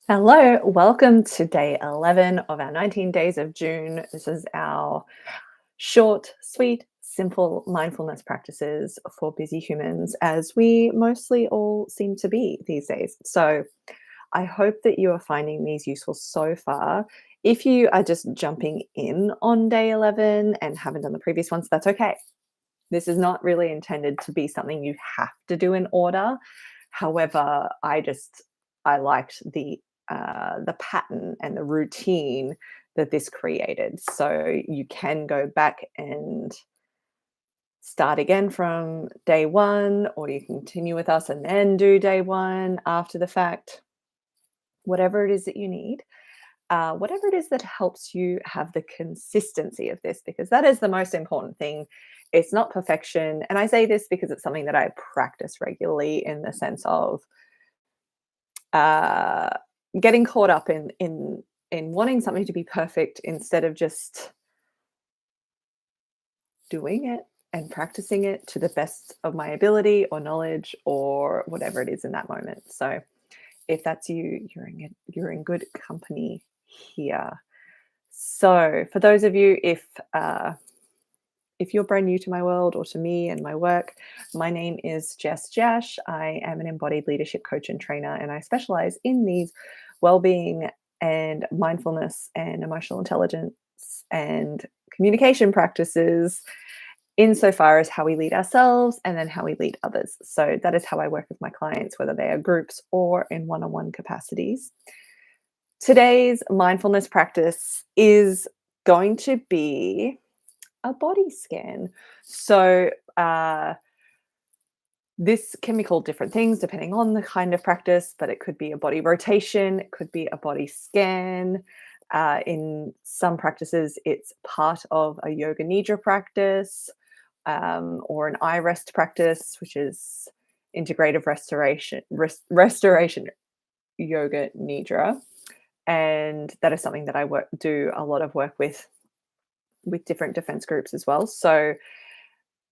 Hello, welcome to day 11 of our 19 days of June. This is our short, sweet, simple mindfulness practices for busy humans, as we mostly all seem to be these days. So, I hope that you are finding these useful so far. If you are just jumping in on day 11 and haven't done the previous ones, that's okay. This is not really intended to be something you have to do in order. However, I liked the pattern and the routine that this created. So you can go back and start again from day one, or you can continue with us and then do day one after the fact. Whatever it is that you need, whatever it is that helps you have the consistency of this, because that is the most important thing. It's not perfection. And I say this because it's something that I practice regularly in the sense of uh, getting caught up in wanting something to be perfect instead of just doing it and practicing it to the best of my ability or knowledge or whatever it is in that moment. So if that's you, you're in good company here. So for those of you, if you're brand new to my world or to me and my work, my name is Jess Jash. I am an embodied leadership coach and trainer, and I specialize in these well-being and mindfulness and emotional intelligence and communication practices insofar as how we lead ourselves and then how we lead others. So that is how I work with my clients, whether they are groups or in one-on-one capacities. Today's mindfulness practice is going to be a body scan. So, this can be called different things depending on the kind of practice, but it could be a body rotation, it could be a body scan. In some practices, it's part of a yoga nidra practice, or an eye rest practice, which is integrative restoration yoga nidra. And that is something that do a lot of work with different defense groups as well. So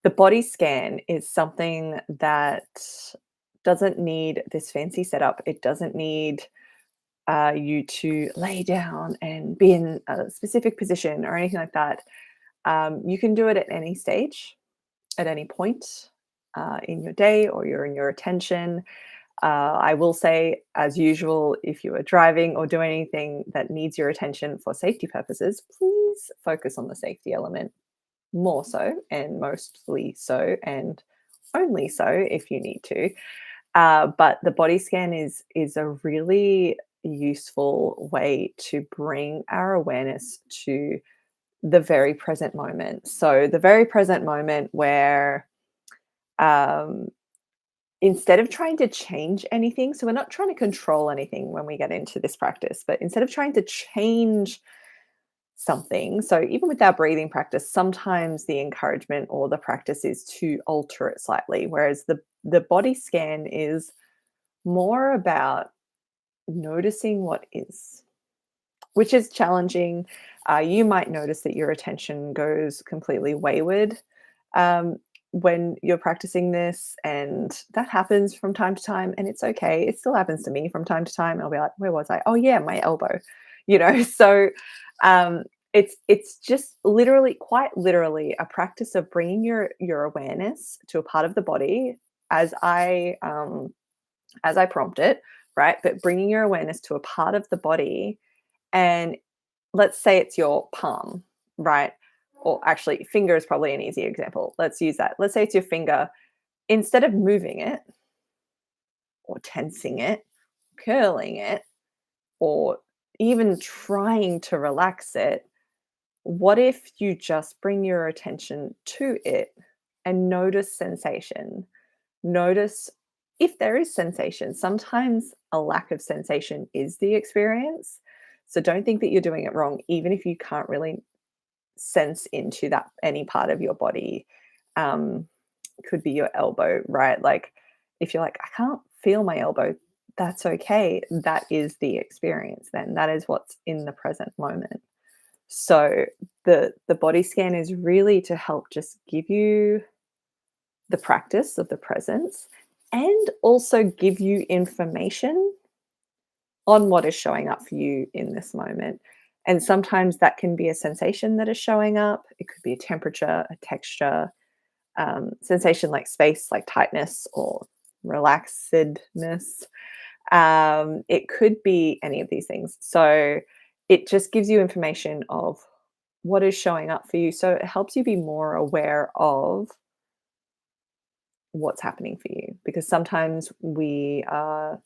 the body scan is something that doesn't need this fancy setup. It doesn't need you to lay down and be in a specific position or anything like that. You can do it at any stage, at any point in your day or you're in your attention. I will say, as usual, if you are driving or doing anything that needs your attention for safety purposes, please focus on the safety element more so and mostly so and only so if you need to. But the body scan is a really useful way to bring our awareness to the very present moment. So the very present moment where um, instead of trying to change anything, so we're not trying to control anything when we get into this practice, but instead of trying to change something, so even with our breathing practice, sometimes the encouragement or the practice is to alter it slightly, whereas the body scan is more about noticing what is, which is challenging. You might notice that your attention goes completely wayward um, when you're practicing this, and that happens from time to time, and it's okay. It still happens to me from time to time. I'll be like, "Where was I? Oh yeah, my elbow," you know. So um, it's just literally, quite literally, a practice of bringing your awareness to a part of the body as I prompt it, right? But bringing your awareness to a part of the body, and let's say it's your palm, right? Or actually, finger is probably an easy example. Let's use that. Let's say it's your finger. Instead of moving it or tensing it, curling it, or even trying to relax it, what if you just bring your attention to it and notice sensation? Notice if there is sensation. Sometimes a lack of sensation is the experience. So don't think that you're doing it wrong, even if you can't really sense into that any part of your body. Um, could be your elbow, right? Like if you're like, I can't feel my elbow, that's okay. That is the experience then. That is what's in the present moment. So the body scan is really to help just give you the practice of the presence and also give you information on what is showing up for you in this moment. And sometimes that can be a sensation that is showing up. It could be a temperature, a texture, sensation like space, like tightness or relaxedness. It could be any of these things. So it just gives you information of what is showing up for you. So it helps you be more aware of what's happening for you because sometimes we are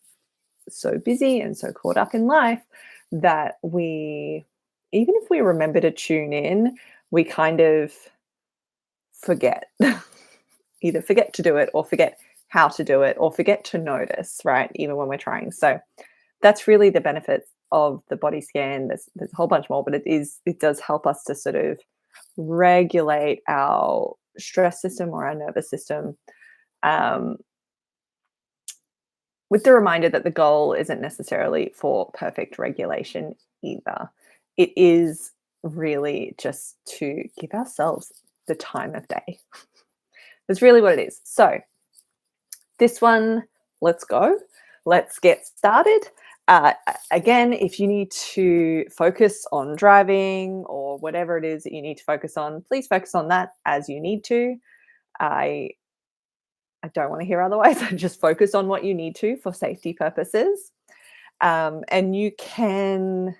so busy and so caught up in life that we, even if we remember to tune in, we kind of forget. Either forget to do it or forget how to do it or forget to notice, right? Even when we're trying. So that's really the benefits of the body scan. There's a whole bunch more, but it does help us to sort of regulate our stress system or our nervous system, um, with the reminder that the goal isn't necessarily for perfect regulation either. It is really just to give ourselves the time of day. That's really what it is. So this one, let's go. Let's get started. Again, if you need to focus on driving or whatever it is that you need to focus on, please focus on that as you need to. I I don't want to hear otherwise. Just focus on what you need to for safety purposes. And you can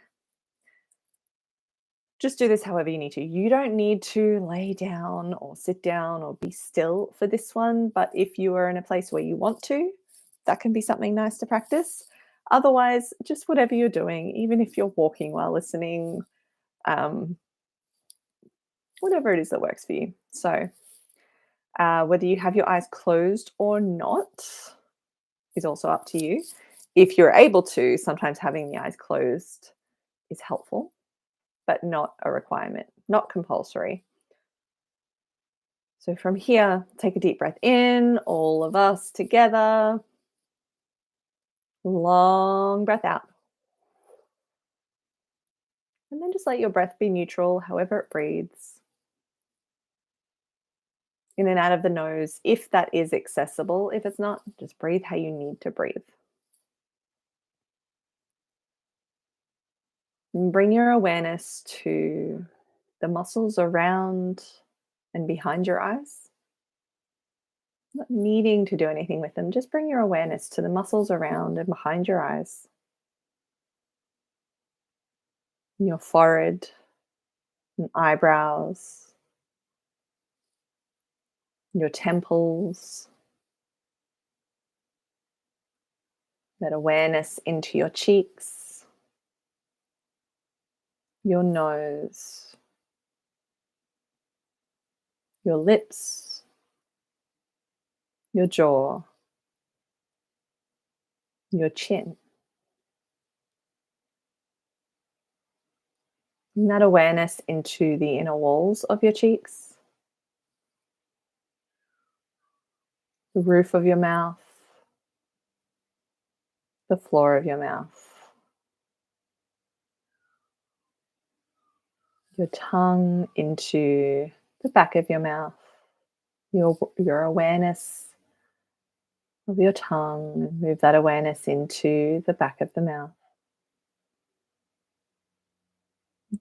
just do this however you need to. You don't need to lay down or sit down or be still for this one. But if you are in a place where you want to, that can be something nice to practice. Otherwise, just whatever you're doing, even if you're walking while listening, um, whatever it is that works for you. So, whether you have your eyes closed or not is also up to you. If you're able to, sometimes having the eyes closed is helpful, but not a requirement, not compulsory. So from here, take a deep breath in, all of us together. Long breath out. And then just let your breath be neutral, however it breathes. In and out of the nose, if that is accessible. If it's not, just breathe how you need to breathe. And bring your awareness to the muscles around and behind your eyes. Not needing to do anything with them, just bring your awareness to the muscles around and behind your eyes, your forehead and eyebrows, your temples, that awareness into your cheeks, your nose, your lips, your jaw, your chin. Bring that awareness into the inner walls of your cheeks, the roof of your mouth, the floor of your mouth, your tongue into the back of your mouth, your awareness of your tongue, and move that awareness into the back of the mouth,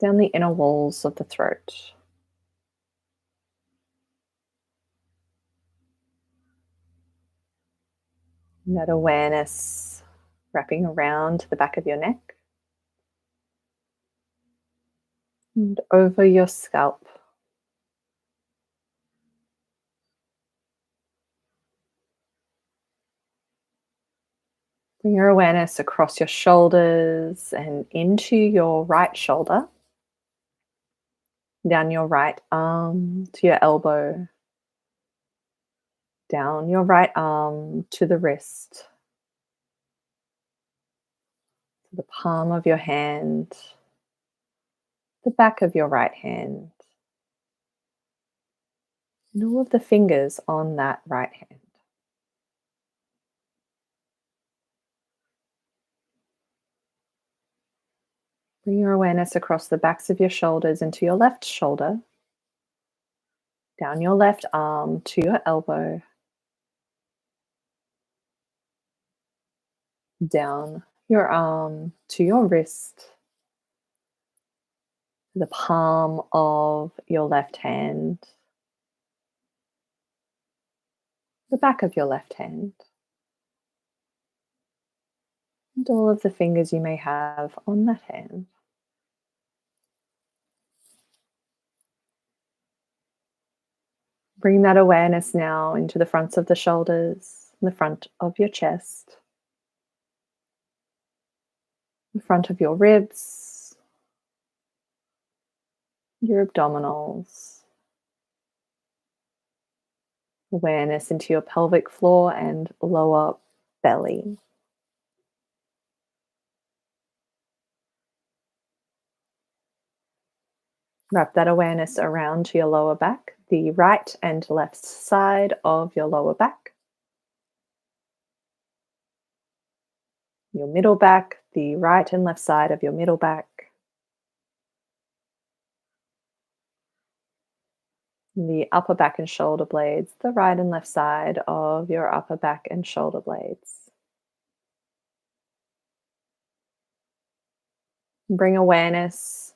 down the inner walls of the throat. And that awareness wrapping around the back of your neck and over your scalp. Bring your awareness across your shoulders and into your right shoulder, down your right arm to your elbow, down your right arm to the wrist, to the palm of your hand, the back of your right hand, and all of the fingers on that right hand. Bring your awareness across the backs of your shoulders into your left shoulder, down your left arm to your elbow, down your arm to your wrist, the palm of your left hand, the back of your left hand, and all of the fingers you may have on that hand. Bring that awareness now into the fronts of the shoulders, the front of your chest, the front of your ribs, your abdominals, awareness into your pelvic floor and lower belly. Wrap that awareness around to your lower back, the right and left side of your lower back, your middle back, the right and left side of your middle back, the upper back and shoulder blades, the right and left side of your upper back and shoulder blades. Bring awareness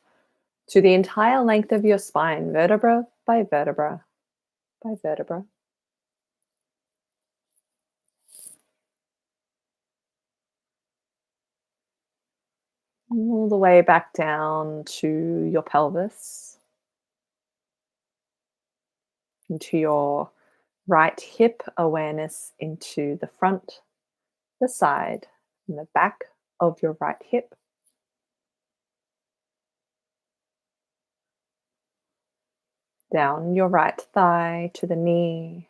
to the entire length of your spine, vertebra by vertebra by vertebra. All the way back down to your pelvis, into your right hip, awareness into the front, the side, and the back of your right hip. Down your right thigh to the knee,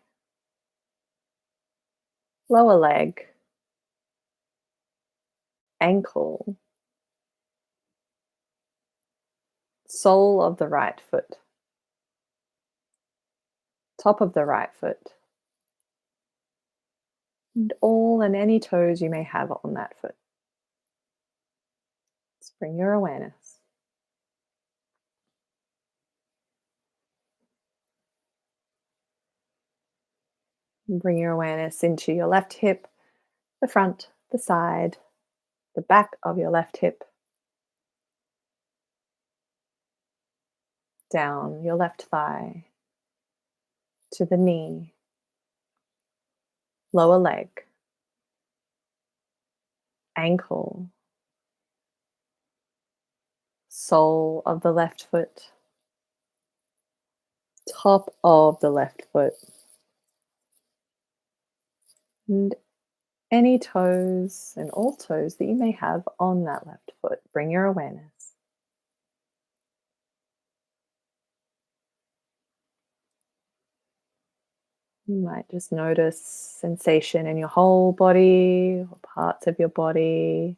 lower leg, ankle, sole of the right foot, top of the right foot, and all and any toes you may have on that foot. Just bring your awareness. And bring your awareness into your left hip, the front, the side, the back of your left hip, down your left thigh to the knee, lower leg, ankle, sole of the left foot, top of the left foot, and any toes and all toes that you may have on that left foot. Bring your awareness. You might just notice sensation in your whole body or parts of your body.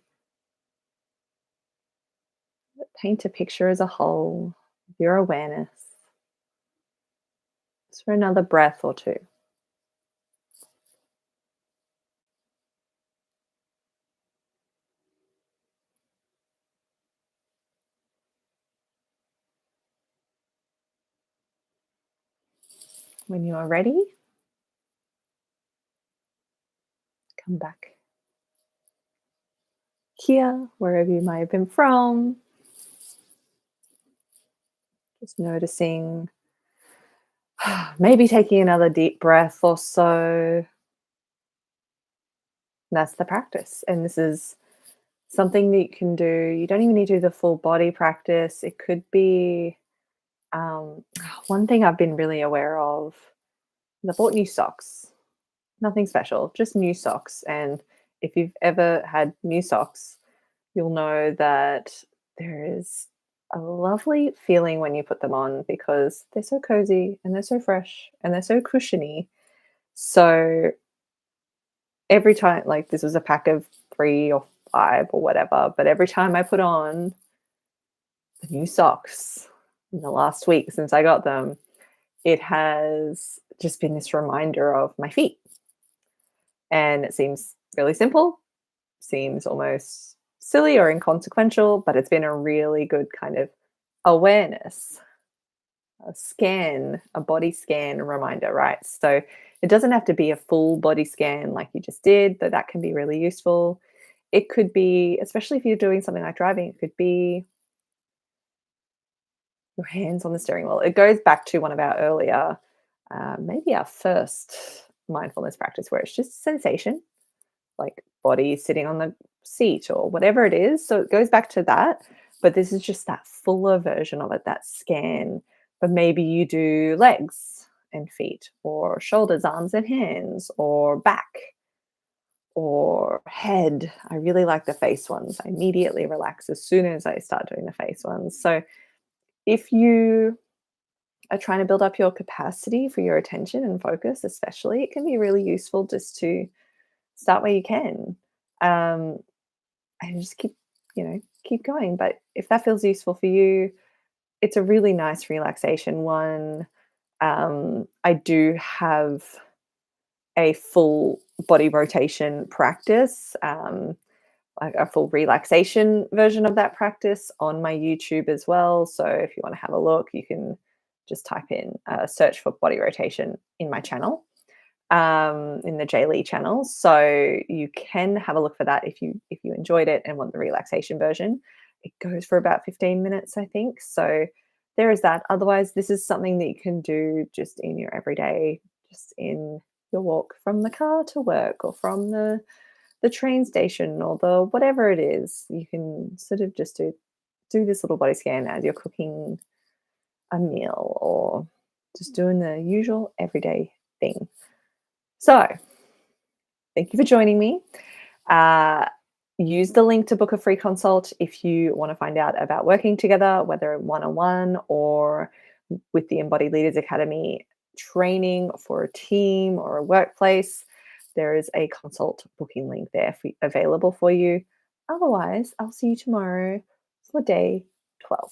Paint a picture as a whole of your awareness. Just for another breath or two. When you are ready, come back here, wherever you might have been from. Just noticing, maybe taking another deep breath or so. That's the practice. And this is something that you can do. You don't even need to do the full body practice. It could be um, one thing I've been really aware of. I bought new socks. Nothing special, just new socks. And if you've ever had new socks, you'll know that there is a lovely feeling when you put them on because they're so cozy and they're so fresh and they're so cushiony. So every time, like this was a pack of 3 or 5 or whatever, but every time I put on the new socks in the last week since I got them, it has just been this reminder of my feet. And it seems really simple, seems almost silly or inconsequential, but it's been a really good kind of awareness, a scan, a body scan reminder, right? So it doesn't have to be a full body scan like you just did, though that can be really useful. It could be, especially if you're doing something like driving, it could be your hands on the steering wheel. It goes back to one of our earlier, maybe our first mindfulness practice where it's just sensation, like body sitting on the seat or whatever it is. So it goes back to that. But this is just that fuller version of it, that scan. But maybe you do legs and feet, or shoulders, arms, and hands, or back, or head. I really like the face ones. I immediately relax as soon as I start doing the face ones. So if you are trying to build up your capacity for your attention and focus, especially, it can be really useful just to start where you can, um, and just keep going. But if that feels useful for you, it's a really nice relaxation one. I do have a full body rotation practice, like a full relaxation version of that practice on my YouTube as well. So if you want to have a look, you can just type in search for body rotation in my channel, in the J-Leigh channel. So you can have a look for that if you enjoyed it and want the relaxation version. It goes for about 15 minutes, I think. So there is that. Otherwise, this is something that you can do just in your everyday, just in your walk from the car to work, or from the train station, or the whatever it is. You can sort of just do this little body scan as you're cooking a meal, or just doing the usual everyday thing. So thank you for joining me. Uh, Use the link to book a free consult if you want to find out about working together, whether one on one or with the Embodied Leaders Academy training for a team or a workplace. There is a consult booking link there available for you. Otherwise, I'll see you tomorrow for day 12.